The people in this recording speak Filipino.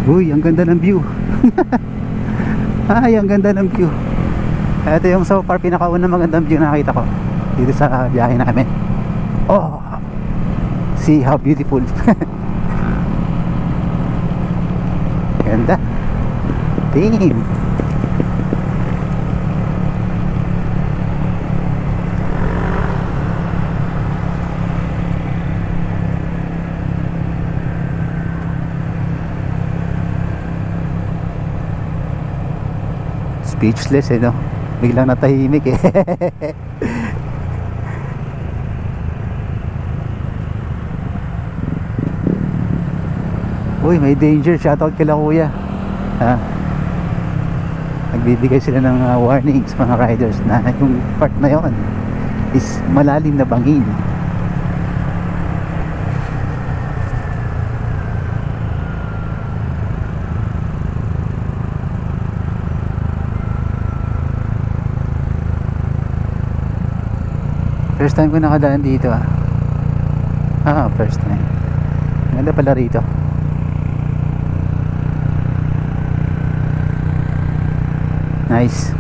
Uy, ang ganda ng view. Ay, ang ganda ng view. Ito yung so far pinakaunang magandang view na nakita ko dito sa biyahe namin. Oh, see how beautiful. Ganda. Damn. Speechless eh, no? Biglang natahimik eh. Uy, may danger. Shoutout kila kuya. Ha? Nagbibigay sila ng warnings mga riders na yung part na yon is malalim na bangin. First time ko nakadaan dito ah. First time. Ganda pala rito. Nice.